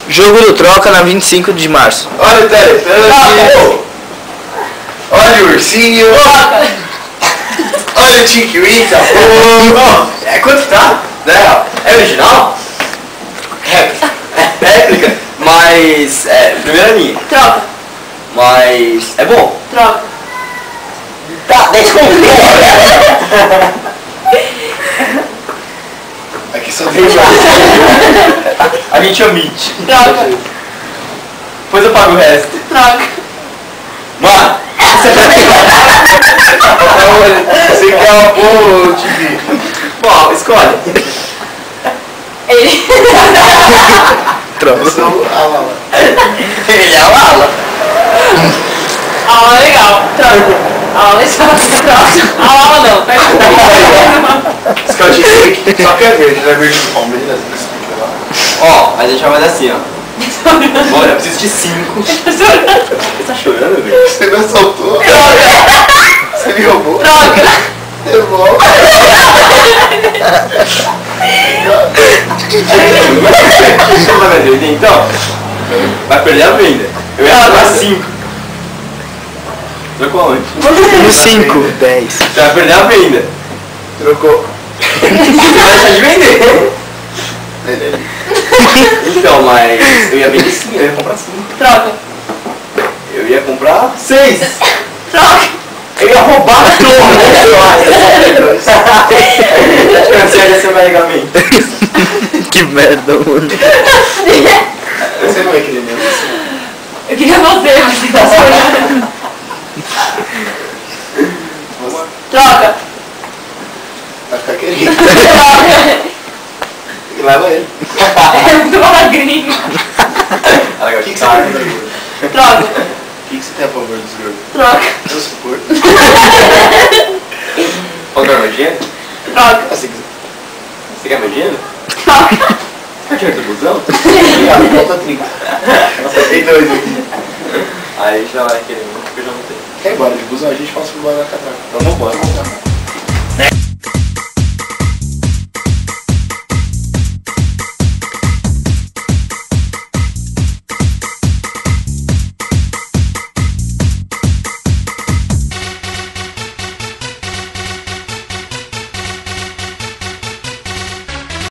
Jogo do Troca na 25 de março. Olha o telefone. Olha o ursinho. Olha o Tinky-Winky. É quanto tá? É original? Réplica. Mas primeira linha. Troca. Mas é bom. Troca. Tá, 10 conto. Aqui só tem a gente omite. Troca. Depois eu pago o resto. Troca. Mano, você quer uma boa, Tibi? Bom, escolhe. Ele. Troca. Eu sou a Lala. Ele é a Lala. A aula é legal. Troca. A aula é chato. Troca. A aula não. Pega. Scott Cake, só que é verde, não é verde do Palmeiras. Ó, a gente vai fazer assim, ó. Bora, eu preciso de 5. Você tá chorando, velho? Você me assaltou? Troca. Você me roubou? Troca. Devolve. Você vai vender então? Vai perder a venda. Eu ia pagar 5. Trocou onde? No 5, 10. Você vai perder a venda. Trocou. Você vai deixar de vender. Então, mas eu ia vender 5, eu ia comprar 5. Troca. Eu ia comprar 6. Troca. Eu ia roubar tudo. Você ia ser o carregamento. Que merda, mano. Você não vai querer mesmo. Eu queria você, mas você tá chorando. Troca. Vai ficar querendo. Troca. Leva ele. É muito magrinho. O que você tem? Troca. O que você tem a favor dos gordos? Troca. Eu suporto. Qual que é o meu dinheiro? Troca. Você quer meu dinheiro? Troca. Quer dinheiro do busão? Obrigado, falta 30. Nossa, tem 2 aqui. Aí a gente já vai querer, porque eu já não tenho. Quer ir embora de busão? A gente passa embora na catraca. Então vamos embora.